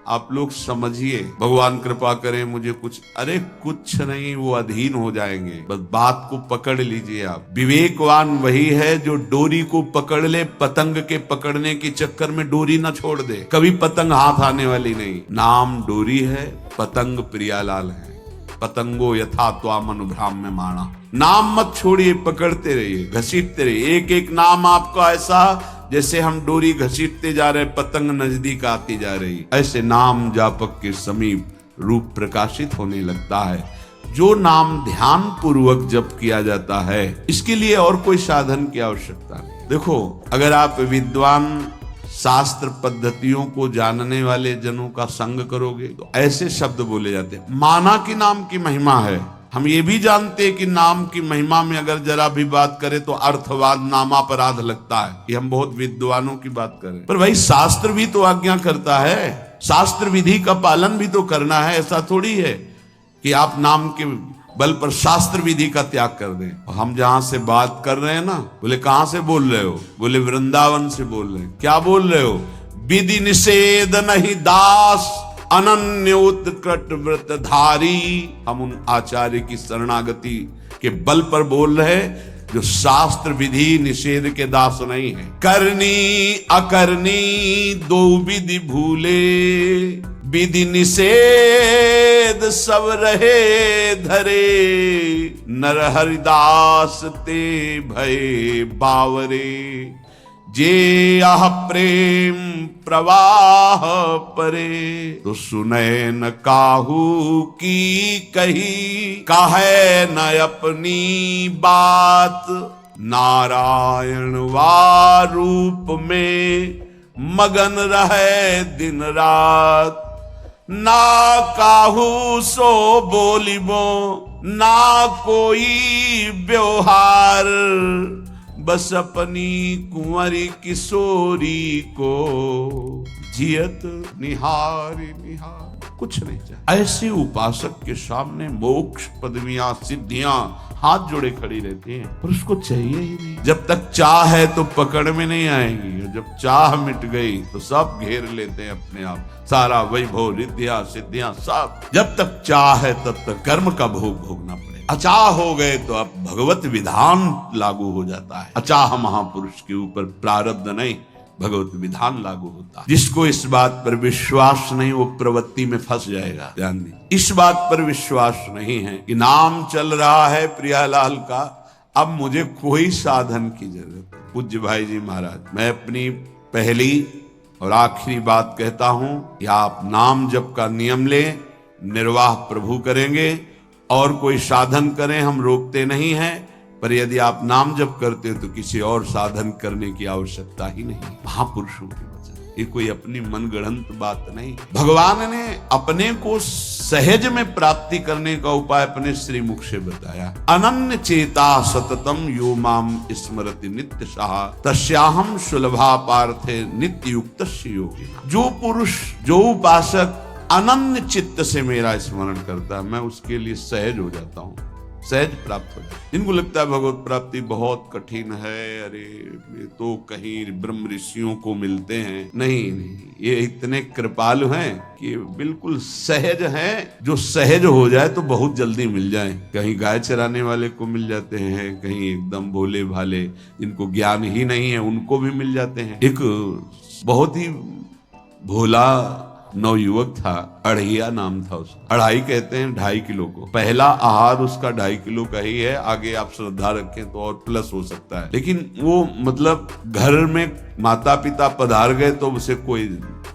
आप लोग समझिए, भगवान कृपा करें मुझे कुछ, अरे कुछ नहीं, वो अधीन हो जाएंगे। बस बात को पकड़ लीजिए आप। विवेकवान वही है जो डोरी को पकड़ ले, पतंग के पकड़ने के चक्कर में डोरी ना छोड़ दे। कभी पतंग हाथ आने वाली नहीं। नाम डोरी है, पतंग प्रियालाल है। पतंगो यथा त्वाम अनुभ्राम्य माणा। नाम मत छोड़िए, पकड़ते रहिए, घसीटते रहिए। एक एक नाम आपका ऐसा जैसे हम डोरी घसीटते जा रहे, पतंग नजदीक आती जा रही, ऐसे नाम जापक के समीप रूप प्रकाशित होने लगता है। जो नाम ध्यान पूर्वक जप किया जाता है, इसके लिए और कोई साधन की आवश्यकता नहीं। देखो, अगर आप विद्वान शास्त्र पद्धतियों को जानने वाले जनों का संग करोगे तो ऐसे शब्द बोले जाते हैं। माना कि नाम की महिमा है। हम ये भी जानते हैं कि नाम की महिमा में अगर जरा भी बात करें तो अर्थवाद नामापराध लगता है। ये हम बहुत विद्वानों की बात करें, पर भाई शास्त्र भी तो आज्ञा करता है, शास्त्र विधि का पालन भी तो करना है। ऐसा थोड़ी है कि आप नाम के बल पर शास्त्र विधि का त्याग कर दें। हम जहां से बात कर रहे हैं ना, बोले कहां से बोल रहे हो? बोले वृंदावन से बोल रहे हैं। क्या बोल रहे हो? विधि निषेध नहीं दास, अनन्य उत्कट व्रतधारी। हम उन आचार्य की शरणागति के बल पर बोल रहे हैं जो शास्त्र विधि निषेध के दास नहीं है। करनी अकरनी दो विधि भूले, विधि निषेध सब रहे धरे। नर हरिदास ते भय बावरे, जे आह प्रेम प्रवाह परे। तो सुने न काहू की कही, काहे न अपनी बात। नारायण वा रूप में मगन रहे दिन रात। ना काहू सो बोलिबो, ना कोई व्यवहार। बस अपनी कुंवरी किशोरी को जियत निहार निहार। कुछ नहीं चाहिए। ऐसे उपासक के सामने मोक्ष पदवियां सिद्धियां हाथ जोड़े खड़ी रहती हैं, पर उसको चाहिए ही नहीं। जब तक चाह है तो पकड़ में नहीं आएंगी, और जब चाह मिट गई तो सब घेर लेते हैं अपने आप। सारा वैभव रिद्धियां सिद्धियां सब। जब तक चाह है तब तक कर्म का भोग भोगना पड़ेगा। अचाह हो गए तो अब भगवत विधान लागू हो जाता है। अचाह महापुरुष के ऊपर प्रारब्ध नहीं, भगवत विधान लागू होता है। जिसको इस बात पर विश्वास नहीं वो प्रवृत्ति में फंस जाएगा। ध्यान दीजिए, इस बात पर विश्वास नहीं है कि नाम चल रहा है प्रियालाल का, अब मुझे कोई साधन की जरूरत है। पूज्य भाई जी महाराज, मैं अपनी पहली और आखिरी बात कहता हूं कि आप नाम जप का नियम लें, निर्वाह प्रभु करेंगे। और कोई साधन करें, हम रोकते नहीं हैं, पर यदि आप नाम जप करते हो तो किसी और साधन करने की आवश्यकता ही नहीं। महापुरुषों के वचन, ये कोई अपनी मनगढ़ंत बात नहीं। भगवान ने अपने को सहज में प्राप्ति करने का उपाय अपने श्रीमुख से बताया। अनन्य चेता सततम यो माम स्मरति नित्य सहा, तस्याहम सुलभा पार्थे नित्य युक्त योगी। जो पुरुष, जो उपासक अनन्य चित्त से मेरा स्मरण करता है, मैं उसके लिए सहज हो जाता हूँ, सहज प्राप्त हो जाता है। इनको लगता है भगवत प्राप्ति बहुत कठिन है, अरे ये तो कहीं ब्रह्म ऋषियों को मिलते हैं। नहीं नहीं, ये इतने कृपालु हैं कि बिल्कुल सहज हैं। जो सहज हो जाए तो बहुत जल्दी मिल जाए। कहीं गाय चराने वाले को मिल जाते हैं, कहीं एकदम भोले भाले जिनको ज्ञान ही नहीं है उनको भी मिल जाते हैं। एक बहुत ही भोला नवयुवक था, अढ़ैया नाम था उसका। अढ़ाई कहते हैं 2.5 किलो को। पहला आहार उसका 2.5 किलो का ही है, आगे आप श्रद्धा रखें तो और प्लस हो सकता है। लेकिन वो मतलब घर में माता पिता पधार गए तो उसे कोई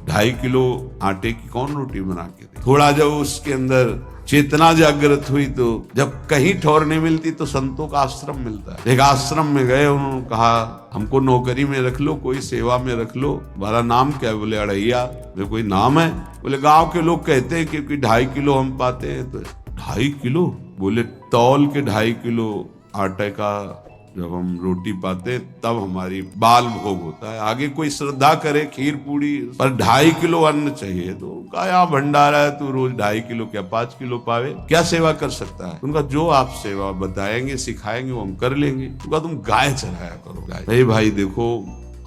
2.5 किलो आटे की कौन रोटी बना के दे। थोड़ा जब उसके अंदर चेतना जागृत हुई तो जब कहीं ठौर नहीं मिलती तो संतों का आश्रम मिलता है। एक आश्रम में गए, उन्होंने कहा हमको नौकरी में रख लो, कोई सेवा में रख लो। तुम्हारा नाम क्या है? बोले अढ़ैया। बोले कोई नाम है? बोले गांव के लोग कहते हैं क्योंकि 2.5 किलो हम पाते हैं। तो 2.5 किलो? बोले तौल के 2.5 किलो आटे का जब हम रोटी पाते तब हमारी बाल भोग होता है। आगे कोई श्रद्धा करे खीर पूड़ी, पर 2.5 किलो अन्न चाहिए। तो उनका यहाँ भंडारा है, तो रोज 2.5 किलो क्या 5 किलो पावे, क्या सेवा कर सकता है? उनका जो आप सेवा बताएंगे सिखाएंगे वो हम कर लेंगे। उनका तुम गाय चराया करो। गाय, अरे भाई देखो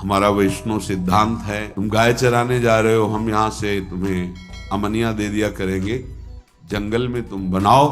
हमारा वैष्णव सिद्धांत है, तुम गाय चराने जा रहे हो, हम यहाँ से तुम्हें अमनिया दे दिया करेंगे, जंगल में तुम बनाओ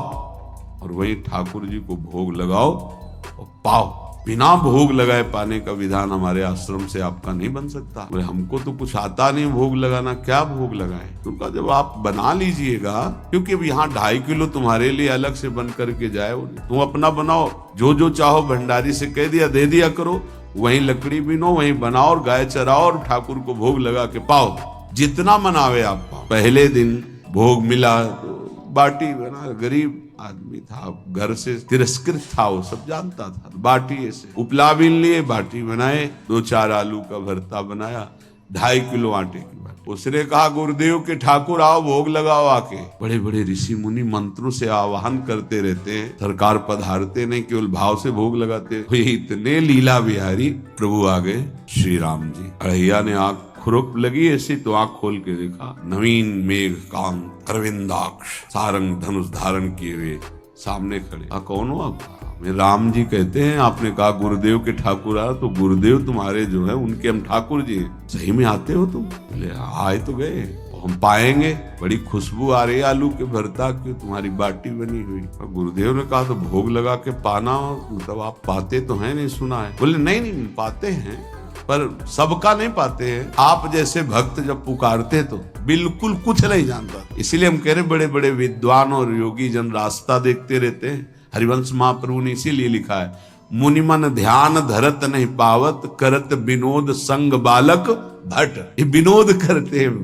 और वही ठाकुर जी को भोग लगाओ और पाओ। बिना भोग लगाए पाने का विधान हमारे आश्रम से आपका नहीं बन सकता। बोले हमको तो कुछ आता नहीं भोग लगाना, क्या भोग लगाए? तो कहा जब आप बना लीजिएगा, क्योंकि अब यहाँ 2.5 किलो तुम्हारे लिए अलग से बन करके जाए, तुम अपना बनाओ, जो जो चाहो भंडारी से कह दिया दे दिया करो, वहीं लकड़ी बीनो, वहीं बनाओ और गाय चराओ और ठाकुर को भोग लगा के पाओ, जितना मनावे आप पाओ। पहले दिन भोग मिला तो बाटी बना, गरीब आदमी था, घर से तिरस्कृत था, वो सब जानता था। बाटी ऐसे उपला बीन लिए, बाटी बनाए, 2-4 आलू का भरता बनाया, 2.5 किलो आटे की बाटी। उसने कहा गुरुदेव के ठाकुर आओ भोग लगाओ आके। बड़े बड़े ऋषि मुनि मंत्रों से आवाहन करते रहते हैं, सरकार पधारते नहीं, केवल भाव से भोग लगाते। इतने लीला बिहारी प्रभु आ गए श्री राम जी। अड़ैया ने आंख खुरप लगी ऐसी तो आंख खोल के देखा, नवीन मेघ कांत अरविंदाक्ष सारंग धनुष धारण किए हुए सामने खड़े। कौन हो आप? मैं राम जी कहते हैं, आपने कहा गुरुदेव के ठाकुर आ, तो गुरुदेव तुम्हारे जो है उनके हम ठाकुर जी हैं। सही में आते हो तुम? बोले आए तो गए, हम पाएंगे, बड़ी खुशबू आ रही है आलू के भरता की, तुम्हारी बाटी बनी हुई। और गुरुदेव ने कहा तो भोग लगा के पाना, मतलब आप पाते तो हैं? नहीं सुना है। बोले नहीं पाते हैं, पर सबका नहीं पाते हैं। आप जैसे भक्त जब पुकारते तो बिल्कुल कुछ नहीं जानता, इसीलिए हम कह रहे बड़े बड़े विद्वान और योगी जन रास्ता देखते रहते हैं। हरिवंश महाप्रभु ने इसीलिए लिखा है, मुनिमन ध्यान धरत नहीं पावत, करत विनोद संग बालक भट। ये विनोद करते हैं,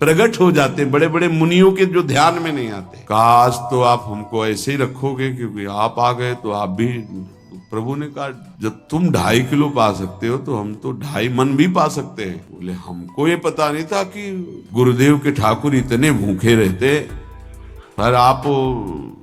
प्रकट हो जाते हैं, बड़े बड़े मुनियों के जो ध्यान में नहीं आते। काश तो आप हमको ऐसे ही रखोगे, क्योंकि आप आ गए तो आप भी। प्रभु ने कहा जब तुम 2.5 किलो पा सकते हो तो हम तो 2.5 मन भी पा सकते हैं। बोले हमको ये पता नहीं था कि गुरुदेव के ठाकुर इतने भूखे रहते, पर आप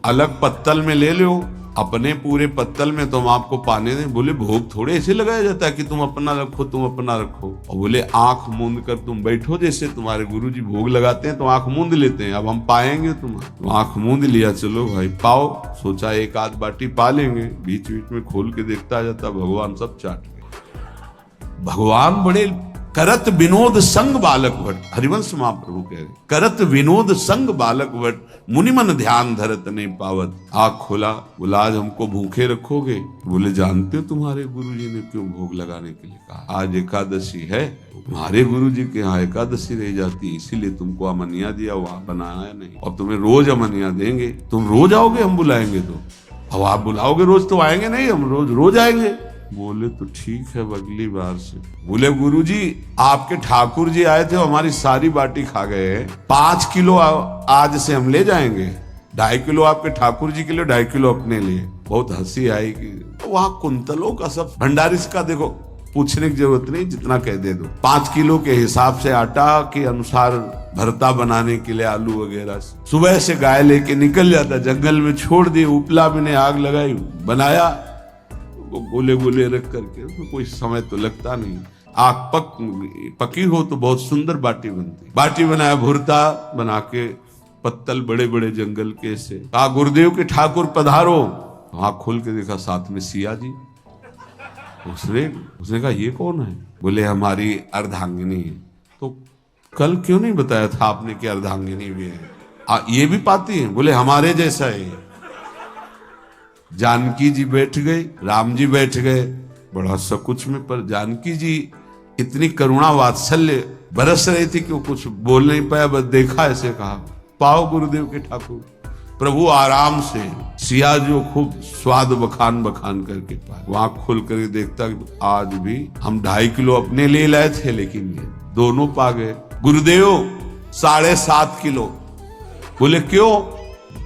अलग पत्तल में ले लो, अपने पूरे पत्तल में तुम आपको पाने दें। बोले भोग थोड़े ऐसे लगाया जाता है कि तुम अपना रखो, तुम अपना रखो। और बोले आंख मूंद कर तुम बैठो, जैसे तुम्हारे गुरुजी भोग लगाते हैं तो आंख मूंद लेते हैं, अब हम पाएंगे तुम्हारा। तो आंख मूंद लिया, चलो भाई पाओ। सोचा एक आध बाटी पा लेंगे, बीच बीच में खोल के देखता जाता, भगवान सब चाट गए। भगवान बड़े करत विनोद संग बालक भट, हरिवंश महाप्रभु कह रहे, करत विनोद संग बालक भट, मुनिमन ध्यान धरत नहीं पावत। आँख खोला, बोला आज हमको भूखे रखोगे? बोले जानते हो तुम्हारे गुरुजी ने क्यों भोग लगाने के लिए कहा? आज एकादशी है, तुम्हारे गुरुजी के यहाँ एकादशी रह जाती है, इसीलिए तुमको अमनिया दिया, वहां बनाया नहीं। और तुम्हें रोज अमनिया देंगे, तुम रोज आओगे, हम बुलाएंगे तो। अब आप बुलाओगे रोज तो आएंगे नहीं, हम रोज रोज आएंगे। बोले तो ठीक है अगली बार से। बोले गुरुजी आपके ठाकुर जी आए थे, हमारी सारी बाटी खा गए, 5 किलो आज से हम ले जाएंगे, 2.5 किलो आपके ठाकुर जी के लिए, 2.5 किलो अपने लिए। बहुत हंसी आई कि वहां कुंतलों का सब भंडारी का देखो, पूछने की जरूरत नहीं, जितना कह दे दो। 5 किलो के हिसाब से आटा के अनुसार भरता बनाने के लिए आलू वगैरह। सुबह से गाय लेके निकल जाता, जंगल में छोड़ दिए, उपला में ने आग लगाई, बनाया, गोले गोले रख करके, तो कोई समय तो लगता नहीं। आग पकी हो तो बहुत सुंदर बाटी बनती। बाटी बनाया, भुरता बना के, पत्तल बड़े बड़े जंगल के से। कहा गुरुदेव के ठाकुर पधारो। आँख खोल के देखा साथ में सिया जी। उसने कहा ये कौन है? बोले हमारी अर्धांगिनी है। तो कल क्यों नहीं बताया था आपने कि अर्धांगिनी भी है? ये भी पाती है? बोले हमारे जैसा है। जानकी जी बैठ गए, राम जी बैठ गए, बड़ा सकुच में, पर जानकी जी इतनी करुणा वात्सल्य बरस रही थी कि वो कुछ बोल नहीं पाया, बस देखा, ऐसे कहा पाओ गुरुदेव के ठाकुर। प्रभु आराम से, सिया जो खूब स्वाद बखान बखान करके पाए। वहां खोल कर देखता आज भी हम 2.5 किलो अपने लिए लाए थे, लेकिन ये दोनों पा गए। गुरुदेव 7.5 किलो। बोले क्यों?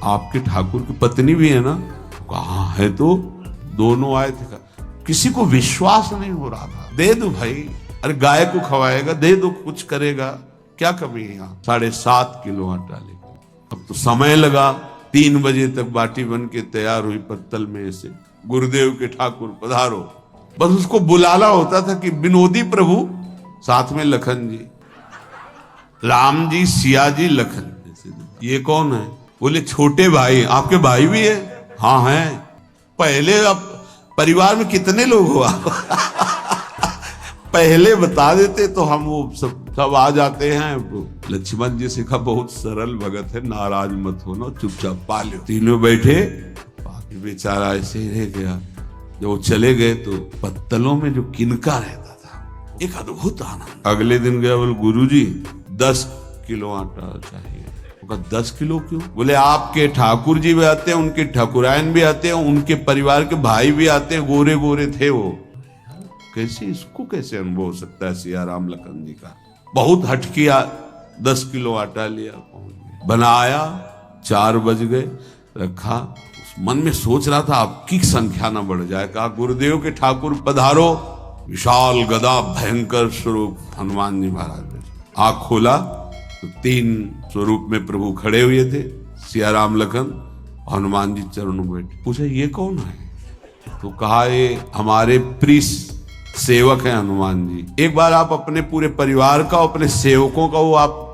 आपके ठाकुर की पत्नी भी है ना? कहाँ है? तो दोनों आए थे। किसी को विश्वास नहीं हो रहा था। दे दो भाई, अरे गाय को खवाएगा, दे दो, कुछ करेगा, क्या कमी है यहाँ? 7.5 किलो आटा लेकर। अब तो समय लगा, 3 बजे तक बाटी बन के तैयार हुई पत्तल में से। गुरुदेव के ठाकुर पधारो। बस उसको बुलाना होता था कि विनोदी प्रभु, साथ में लखन जी, राम जी, सिया जी, लखन। ये कौन है? बोले छोटे भाई। आपके भाई भी है? हाँ है। पहले अब परिवार में कितने लोग हो आप? पहले बता देते तो हम वो सब सब आ जाते हैं। लक्ष्मण जी से कहा बहुत सरल भगत है, नाराज मत होना, चुपचाप पा लो। तीनों बैठे, बाकी बेचारा ऐसे ही रह गया। जब वो चले गए तो पत्तलों में जो किनका रहता था, एक अद्भुत आनंद। अगले दिन गया, बोले गुरुजी 10 किलो आटा चाहिए। 10 किलो क्यों? बोले आपके ठाकुर जी भी आते हैं, उनके ठाकुरायन भी आते हैं, उनके परिवार के भाई भी आते हैं, गोरे गोरे थे वो। कैसे, इसको कैसे अनुभव हो सकता है सिया राम लखन जी का? बहुत हट किया, 10 किलो आटा लिया, बनाया, 4 बज गए, रखा। उस मन में सोच रहा था आपकी संख्या ना बढ़ जाए। कहा गुरुदेव के ठाकुर पधारो। विशाल गदा भयंकर स्वरूप हनुमान जी महाराज। आंख खोला तो 3 स्वरूप में प्रभु खड़े हुए थे, सिया राम लखन। हनुमान जी चरणों में बैठे। पूछा ये कौन है? तो कहा ये हमारे प्रिय सेवक हैं हनुमान जी। एक बार आप अपने पूरे परिवार का, अपने सेवकों का वो आप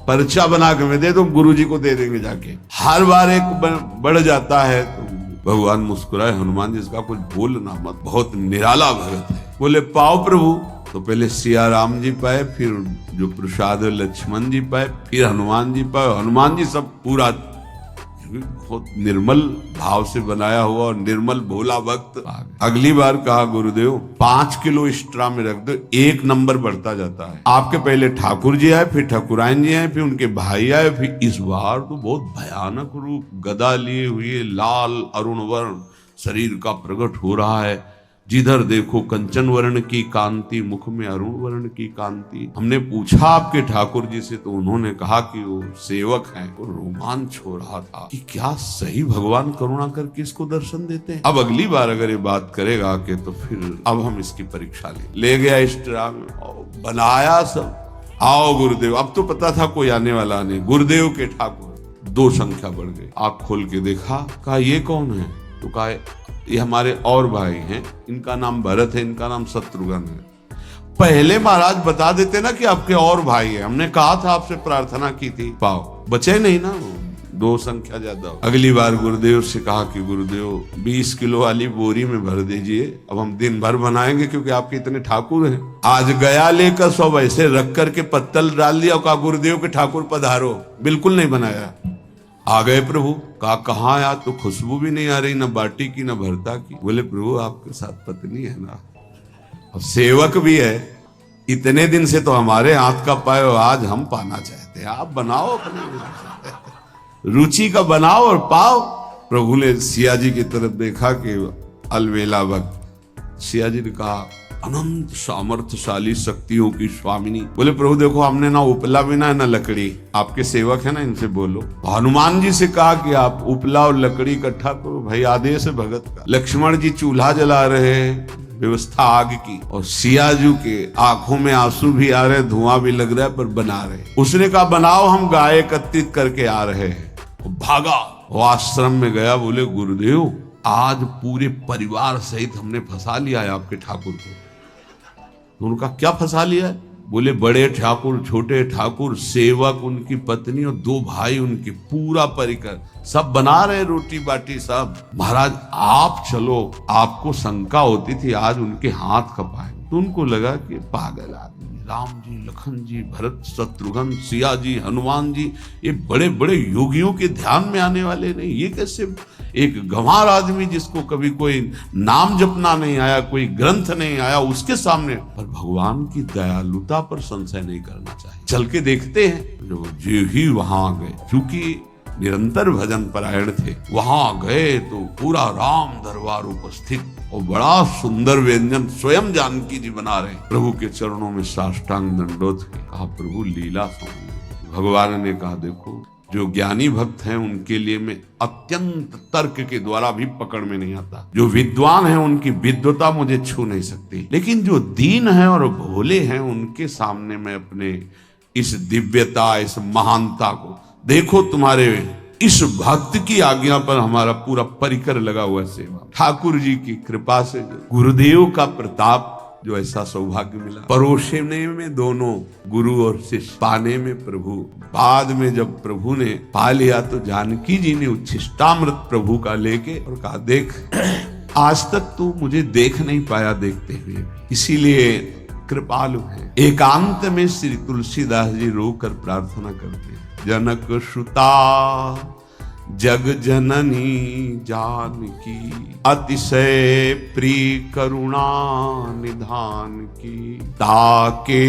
पर्चा बना के दे दो, गुरु जी को दे देंगे जाके। हर बार एक बढ़ जाता है। तो भगवान मुस्कुराए, हनुमान जी इसका कुछ बोलना मत, बहुत निराला भगत है। बोले पाओ प्रभु। तो पहले सिया राम जी पाए, फिर जो प्रसाद लक्ष्मण जी पाए, फिर हनुमान जी पाए। हनुमान जी सब पूरा बहुत निर्मल भाव से बनाया हुआ और निर्मल भोला भक्त। अगली बार कहा गुरुदेव 5 किलो एक्स्ट्रा में रख दो, 1 नंबर बढ़ता जाता है। आपके पहले ठाकुर जी आए, फिर ठाकुरायन जी आए, फिर उनके भाई आए, फिर इस बार तो बहुत भयानक रूप, गदा लिए हुए, लाल अरुण वर्ण शरीर का प्रकट हो रहा है। जिधर देखो कंचन वर्ण की कांति, मुख में अरुण वर्ण की कांति। हमने पूछा आपके ठाकुर जी से, तो उन्होंने कहा कि वो सेवक हैं। वो रोमांच हो रहा था कि क्या सही भगवान करुणा करके इसको दर्शन देते हैं। अब अगली बार अगर ये बात करेगा कि तो फिर अब हम इसकी परीक्षा ले गया इस तरह में, बनाया सब। आओ गुरुदेव। अब तो पता था कोई आने वाला नहीं। गुरुदेव के ठाकुर 2 संख्या बढ़ गई। आंख खोल के देखा, कहा ये कौन है? तो कहा ये हमारे और भाई हैं, इनका नाम भरत है, इनका नाम शत्रुघ्न है। पहले महाराज बता देते ना कि आपके और भाई है, हमने कहा था आपसे प्रार्थना की थी। पाओ बचे नहीं ना, 2 संख्या ज्यादा। अगली बार गुरुदेव से कहा कि गुरुदेव 20 किलो वाली बोरी में भर दीजिए, अब हम दिन भर बनाएंगे क्योंकि आपके इतने ठाकुर हैं। आज गया लेकर सब ऐसे रख करके पत्तल डाल दिया, कहा गुरुदेव के ठाकुर पधारो। बिल्कुल नहीं बनाया। आ गए प्रभु। कहा कहाँ यार, तो खुशबू भी नहीं आ रही, ना बाटी की ना भरता की। बोले प्रभु आपके साथ पत्नी है ना, और सेवक भी है, इतने दिन से तो हमारे हाथ का पाए, आज हम पाना चाहते हैं, आप बनाओ, अपने रुचि का बनाओ और पाओ। प्रभु ने सिया जी की तरफ देखा कि अलवेला भक्त। सिया जी ने कहा अनंत सामर्थ्यशाली शक्तियों की स्वामिनी। बोले प्रभु देखो हमने ना उपला भी ना लकड़ी, आपके सेवक है ना, इनसे बोलो। हनुमान जी से कहा कि आप उपला और लकड़ी इकट्ठा करो, भाई आदेश है भगत का। लक्ष्मण जी चूल्हा जला रहे हैं, व्यवस्था आग की, और सिया जी के आंखों में आंसू भी आ रहे, धुआं भी लग रहा है, पर बना रहे। उसने कहा बनाओ, हम गाय एकत्रित करके आ रहे हैं। भागा, वो आश्रम में गया। बोले गुरुदेव आज पूरे परिवार सहित हमने फंसा लिया है आपके ठाकुर को। उनका क्या फंसा लिया है? बोले बड़े ठाकुर, छोटे ठाकुर, सेवक, उनकी पत्नी और 2 भाई उनके, पूरा परिकर सब बना रहे रोटी बाटी सब। महाराज आप चलो, आपको शंका होती थी आज उनके हाथ कपाए। तो उनको लगा कि पागल आदमी, राम जी, लखन जी, भरत, शत्रुघ्न, सिया जी, हनुमान जी, ये बड़े बड़े योगियों के ध्यान में आने वाले नहीं, ये कैसे एक गंवार आदमी जिसको कभी कोई नाम जपना नहीं आया, कोई ग्रंथ नहीं आया, उसके सामने। पर भगवान की दयालुता पर संशय नहीं करना चाहिए। चल के देखते हैं। जो ही वहां गए, क्योंकि निरंतर भजन परायण थे, वहां गए तो पूरा राम दरबार उपस्थित और बड़ा सुंदर व्यंजन स्वयं जानकी जी बना रहे। प्रभु के चरणों में साष्टांग दंडोत के कहा प्रभु लीला सुनिए। भगवान ने कहा देखो जो ज्ञानी भक्त हैं उनके लिए मैं अत्यंत तर्क के द्वारा भी पकड़ में नहीं आता। जो विद्वान हैं उनकी विद्वता मुझे छू नहीं सकती, लेकिन जो दीन हैं और भोले हैं उनके सामने मैं अपने इस दिव्यता, इस महानता को देखो। तुम्हारे इस भक्त की आज्ञा पर हमारा पूरा परिकर लगा हुआ सेवा। ठाकुर जी की कृपा से गुरुदेव का प्रताप, जो ऐसा सौभाग्य मिला, परोसने में दोनों गुरु और शिष्य, पाने में प्रभु। बाद में जब प्रभु ने पा लिया तो जानकी जी ने उच्छिष्टामृत प्रभु का लेके और कहा देख आज तक तू मुझे देख नहीं पाया देखते हुए, इसीलिए कृपालु हैं। एकांत में श्री तुलसीदास जी रोकर प्रार्थना करते हैं, जनक सुता जग जननी जानकी, अतिशय प्रिय करुणा निधान की, ताके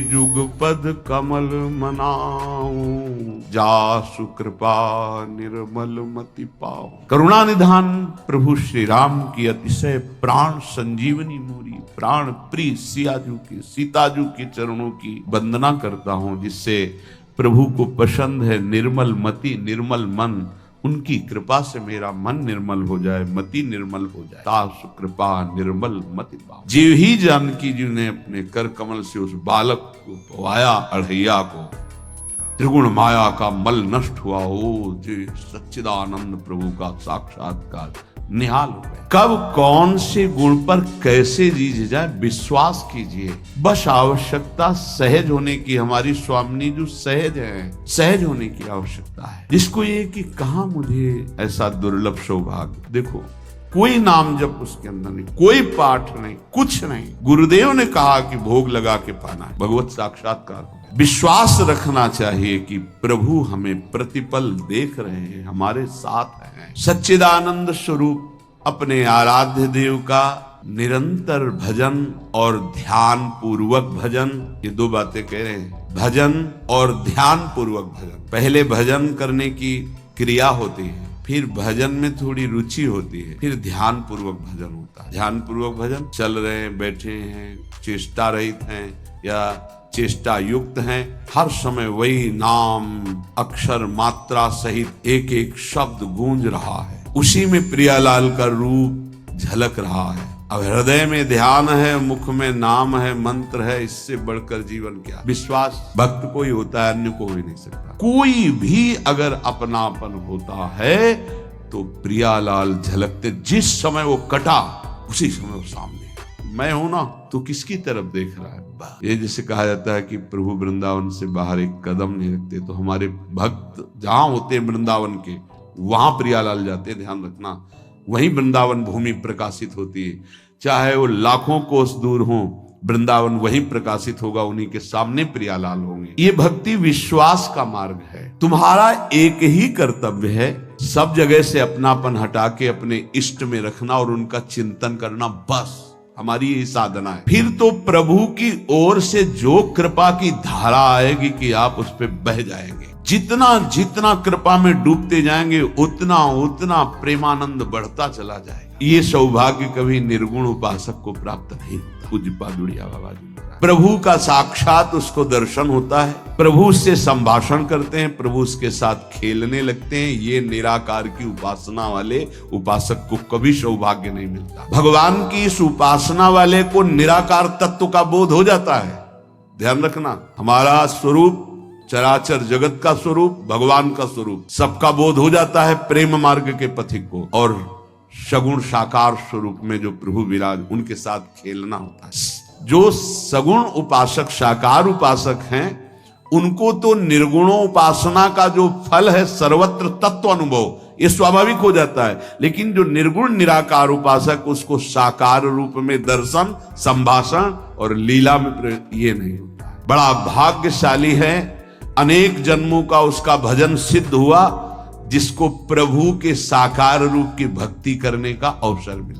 जुगपद कमल मनाऊं, जासु कृपा निर्मल मति पाऊं। करुणा निधान प्रभु श्री राम की अतिशय प्राण संजीवनी मोरी, प्राण प्रिय सियाजू की, सीताजू के चरणों की वंदना करता हूं, जिससे प्रभु को पसंद है निर्मल मति निर्मल मन। उनकी कृपा से मेरा मन निर्मल हो जाए, मति निर्मल हो जाए। तासु कृपा निर्मल मति पाओ। जीव ही जानकी जी ने अपने कर कमल से उस बालक को पवाया, अढ़ैया को, त्रिगुण माया का मल नष्ट हुआ। ओ जी सच्चिदानंद प्रभु का साक्षात्कार निहाल हो गया। कब कौन से गुण पर कैसे जी जाए विश्वास कीजिए, बस आवश्यकता सहज होने की। हमारी स्वामिनी जो सहज है, सहज होने की आवश्यकता है। जिसको ये कि कहा मुझे ऐसा दुर्लभ सौभाग्य, देखो कोई नाम जप उसके अंदर नहीं, कोई पाठ नहीं, कुछ नहीं। गुरुदेव ने कहा कि भोग लगा के पाना है, भगवत साक्षात्कार। विश्वास रखना चाहिए कि प्रभु हमें प्रतिपल देख रहे हैं, हमारे साथ हैं। सच्चिदानंद स्वरूप अपने आराध्य देव का निरंतर भजन और ध्यान पूर्वक भजन, ये दो बातें कह रहे हैं, भजन और ध्यान पूर्वक भजन। पहले भजन करने की क्रिया होती है, फिर भजन में थोड़ी रुचि होती है, फिर ध्यान पूर्वक भजन होता है। ध्यान पूर्वक भजन, चल रहे हैं, बैठे हैं, चेष्टा रहित हैं या चेष्टा युक्त हैं, हर समय वही नाम अक्षर मात्रा सहित एक एक शब्द गूंज रहा है, उसी में प्रियालाल का रूप झलक रहा है। अब हृदय में ध्यान है, मुख में नाम है, मंत्र है, इससे बढ़कर जीवन क्या। विश्वास भक्त को ही होता है, अन्य को हो ही नहीं सकता। कोई भी अगर अपनापन होता है तो प्रियालाल झलकते, जिस समय वो कटा उसी समय वो सामने। मैं हूं ना तो किसकी तरफ देख रहा है। ये जैसे कहा जाता है कि प्रभु वृंदावन से बाहर एक कदम नहीं रखते, तो हमारे भक्त जहां होते हैं वृंदावन के, वहां प्रियालाल जाते, ध्यान रखना। वहीं वृंदावन भूमि प्रकाशित होती है, चाहे वो लाखों कोस दूर हो, वृंदावन वहीं प्रकाशित होगा, उन्हीं के सामने प्रियालाल होंगे। ये भक्ति विश्वास का मार्ग है। तुम्हारा एक ही कर्तव्य है, सब जगह से अपनापन हटा के अपने इष्ट में रखना और उनका चिंतन करना, बस हमारी यही साधना है। फिर तो प्रभु की ओर से जो कृपा की धारा आएगी कि आप उस पे बह जाएंगे। जितना जितना कृपा में डूबते जाएंगे उतना उतना प्रेमानंद बढ़ता चला जाएगा। ये सौभाग्य कभी निर्गुण उपासक को प्राप्त नहीं होता। पूज्य पादुड़िया बाबा जी, प्रभु का साक्षात उसको दर्शन होता है, प्रभु उससे संभाषण करते हैं, प्रभु उसके साथ खेलने लगते हैं। ये निराकार की उपासना वाले उपासक को कभी सौभाग्य नहीं मिलता। भगवान की इस उपासना वाले को निराकार तत्व का बोध हो जाता है। ध्यान रखना, हमारा स्वरूप चराचर जगत का स्वरूप, भगवान का स्वरूप, सबका बोध हो जाता है प्रेम मार्ग के पथिक को। और सगुण साकार स्वरूप में जो प्रभु विराज, उनके साथ खेलना होता है। जो सगुण उपासक साकार उपासक हैं, उनको तो निर्गुणों उपासना का जो फल है सर्वत्र तत्व अनुभव, ये स्वाभाविक हो जाता है। लेकिन जो निर्गुण निराकार उपासक, उसको साकार रूप में दर्शन, संभाषण और लीला में ये नहीं होता। बड़ा भाग्यशाली है, अनेक जन्मों का उसका भजन सिद्ध हुआ, जिसको प्रभु के साकार रूप की भक्ति करने का अवसर मिला।